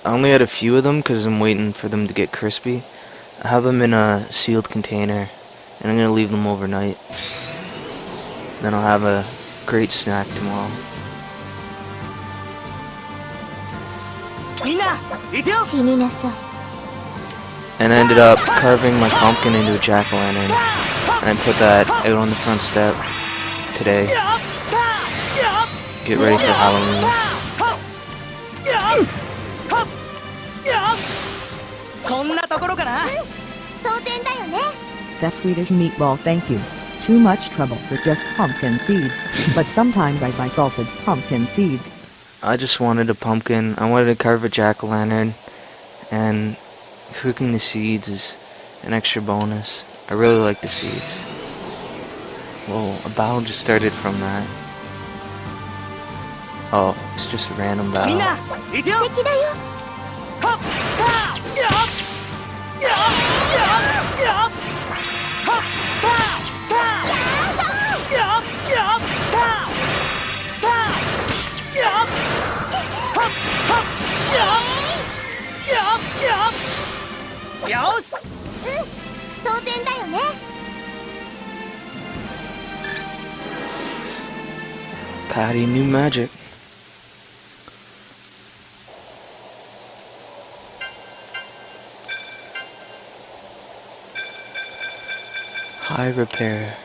I only had a few of them because I'm waiting for them to get crispy. I have them in a sealed container, and I'm going to leave them overnight. Then I'll have a great snack tomorrow. And I ended up carving my pumpkin into a jack-o'-lantern, and I put that out on the front step today. Get ready for Halloween. That Swedish meatball, thank you. Too much trouble with just pumpkin seeds, but sometimes I buy salted pumpkin seeds. I just wanted a pumpkin. I wanted to carve a jack-o'-lantern, and cooking the seeds is an extra bonus. I really like the seeds. Well, a battle just started from that. Oh, it's just a random battle. Patty, new magic. High repair.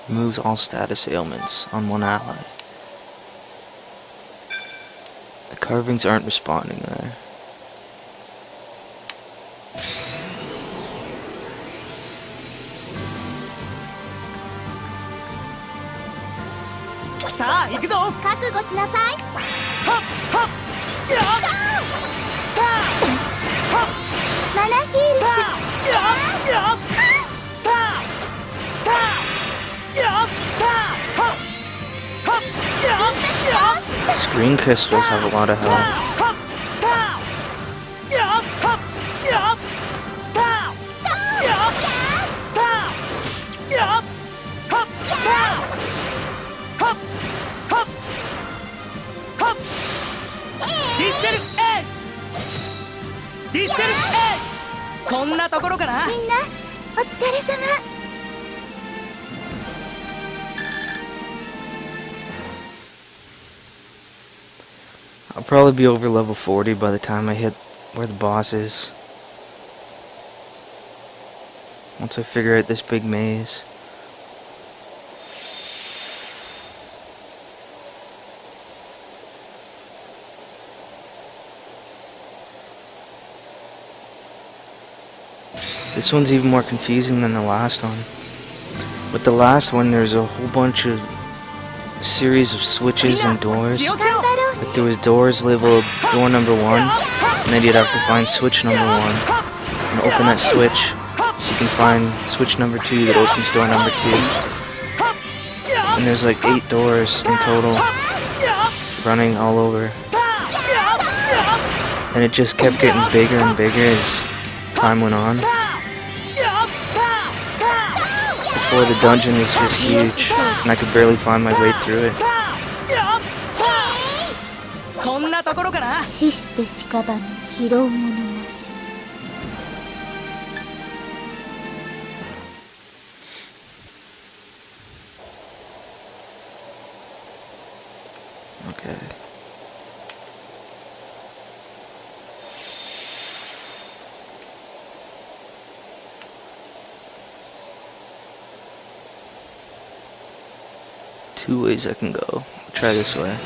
Removes all status ailments on one ally. The carvings aren't responding there. Screen crystals have a lot of health. I'll probably be over level 40 by the time I hit where the boss is. Once I figure out this big maze. This one's even more confusing than the last one. With the last one, there's a whole bunch of series of switches and doors. Like there was doors labeled door number 1, and then you'd have to find switch number 1 and open that switch, so you can find switch number 2 that opens door number 2. And there's like 8 doors in total, running all over. And it just kept getting bigger and bigger as time went on. Before the dungeon was just huge, and I could barely find my way through it. Okay. Two ways I can go. I'll try this way.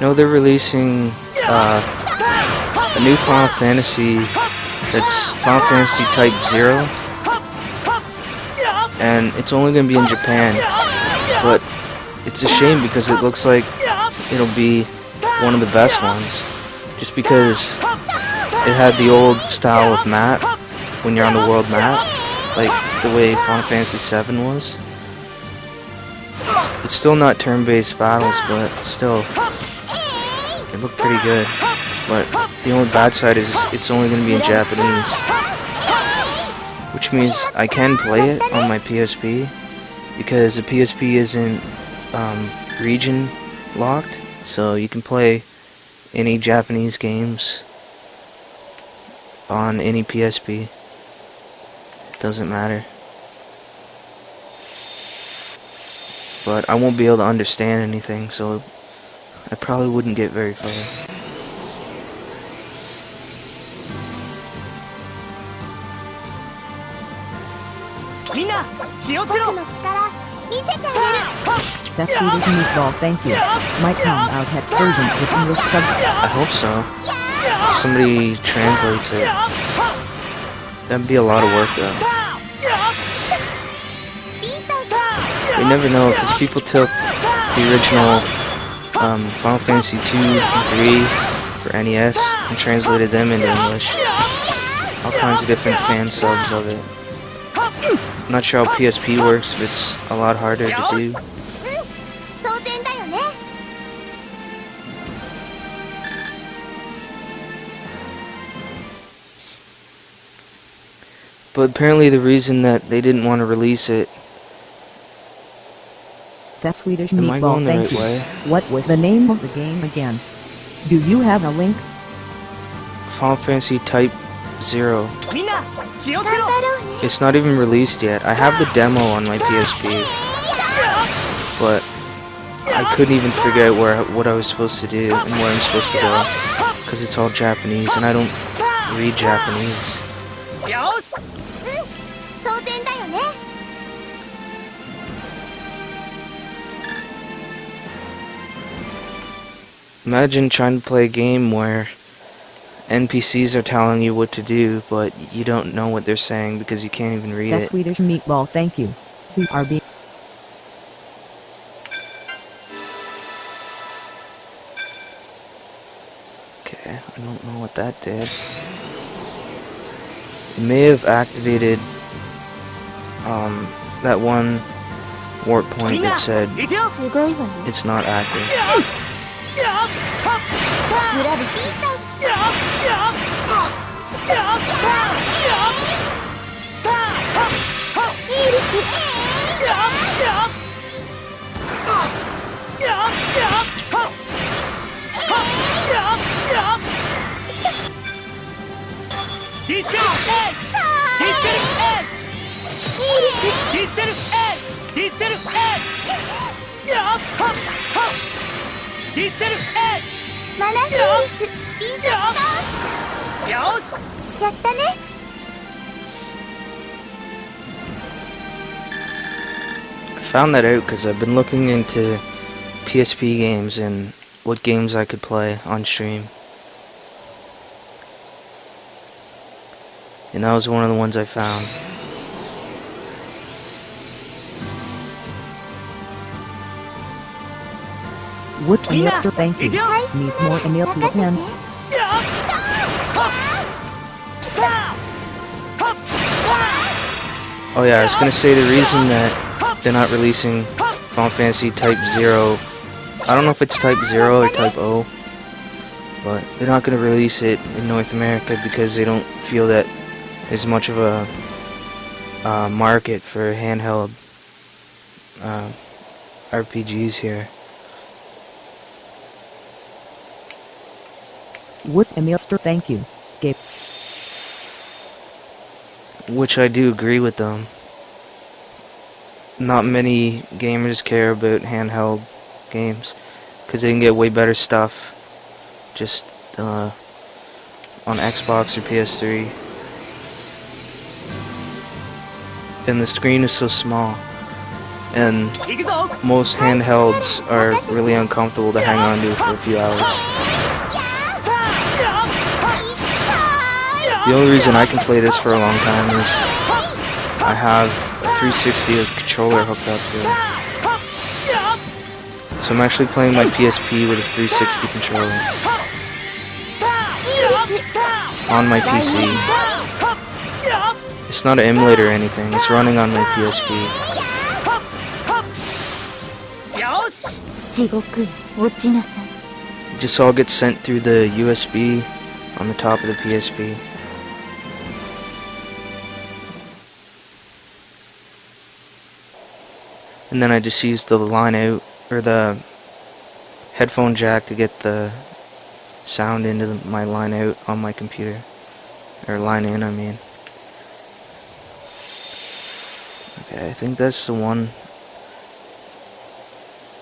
No, they're releasing a new Final Fantasy that's Final Fantasy Type 0, and it's only going to be in Japan, but it's a shame because it looks like it'll be one of the best ones, just because it had the old style of map when you're on the world map, like the way Final Fantasy 7 was. It's still not turn-based battles, but still, it looked pretty good. But the only bad side is it's only going to be in Japanese, which means I can play it on my PSP, because the PSP isn't region locked, so you can play any Japanese games on any PSP. It doesn't matter. But I won't be able to understand anything, so I probably wouldn't get very far. That's Swedish meatball, thank you. Might come out at version with English subtitles. I hope so. Somebody translates it. That'd be a lot of work though. You never know, because people took the original Final Fantasy 2 and 3 for NES and translated them into English. All kinds of different fan subs of it. I'm not sure how PSP works, but it's a lot harder to do. But apparently the reason that they didn't want to release it... That's Swedish Am I going meatball, the thank right you. way? What was the name of the game again? Do you have a link? Final Fantasy Type 0. It's not even released yet. I have the demo on my PSP, but I couldn't even figure out what I was supposed to do and where I'm supposed to go, because it's all Japanese and I don't read Japanese. Imagine trying to play a game where NPCs are telling you what to do, but you don't know what they're saying because you can't even read That's it. Swedish meatball, thank you. We are being... Okay, I don't know what that did. It may have activated that one warp point that said it's not active. I found that out because I've been looking into PSP games and what games I could play on stream. And that was one of the ones I found. Wood Mr. Thank you. Needs more Emil to attend. Oh yeah, I was gonna say the reason that they're not releasing Final Fantasy Type 0, I don't know if it's Type 0 or Type O, but they're not gonna release it in North America because they don't feel that there's much of a market for handheld RPGs here. Wood Emilster, thank you. Gabe. Which I do agree with them. Not many gamers care about handheld games because they can get way better stuff just on Xbox or PS3. And the screen is so small. and most handhelds are really uncomfortable to hang on to for a few hours. The only reason I can play this for a long time is I have a 360 controller hooked up to it. So I'm actually playing my PSP with a 360 controller on my PC. It's not an emulator or anything, it's running on my PSP. It just all gets sent through the USB on the top of the PSP. And then I just used the line out, or the headphone jack to get the sound into my line out on my computer. Or line in, I mean. Okay, I think that's the one.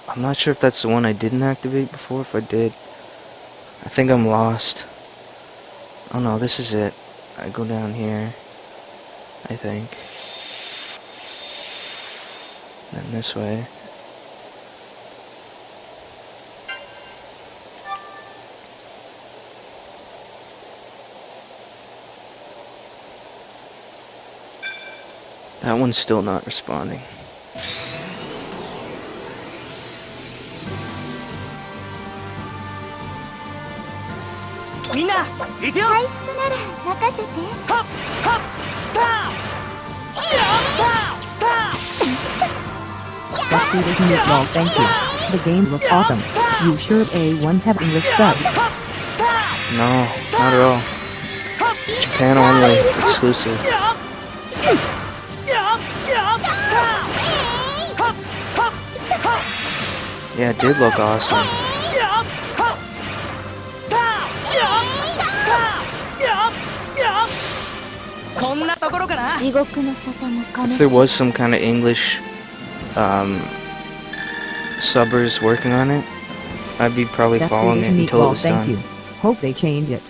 I'm not sure if that's the one I didn't activate before. If I did, I think I'm lost. Oh no, this is it. I go down here, I think. Then this way. That one's still not responding. Well, thank you. The game looks awesome. You sure A1 have English subs? No, not at all. Japan only, exclusive. Yeah, it did look awesome. If there was some kind of English subbers working on it, I'd be probably following it until it was done. Thank you. Hope they change it.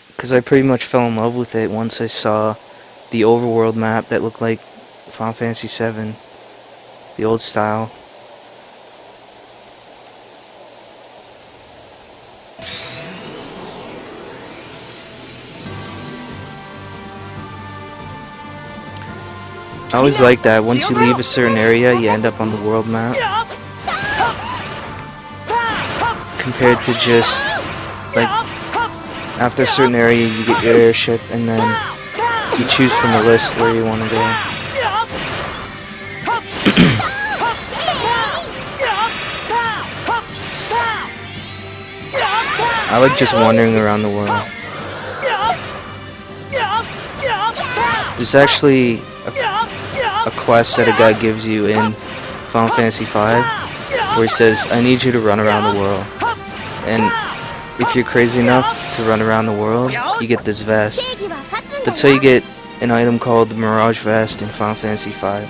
Because I pretty much fell in love with it once I saw the overworld map that looked like Final Fantasy VII, the old style. I always like that. Once you leave a certain area, you end up on the world map. Compared to just, like, after a certain area, you get your airship, and then you choose from a list where you want to go. I like just wandering around the world. There's actually a quest that a guy gives you in Final Fantasy V where he says, I need you to run around the world. And if you're crazy enough to run around the world, you get this vest. That's how you get an item called the Mirage Vest in Final Fantasy V.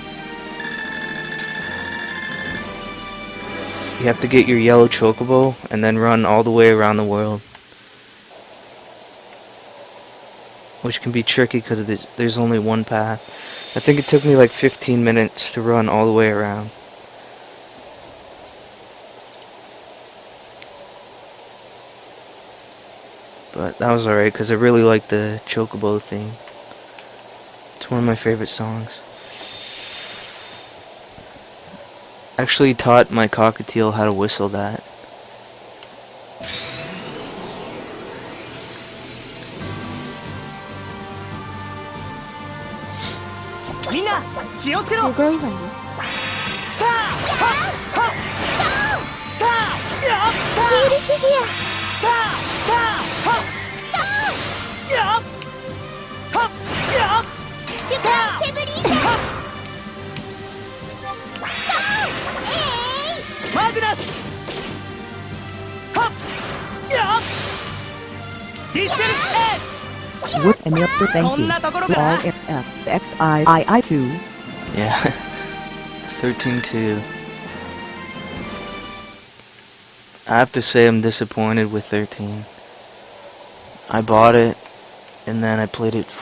You have to get your yellow chocobo and then run all the way around the world. Which can be tricky because there's only one path. I think it took me like 15 minutes to run all the way around. But that was alright because I really like the chocobo theme. It's one of my favorite songs. Actually taught my cockatiel how to whistle that. With Emir, thank you. All FFXII2. Yeah. 13-2. I have to say I'm disappointed with 13. I bought it and then I played it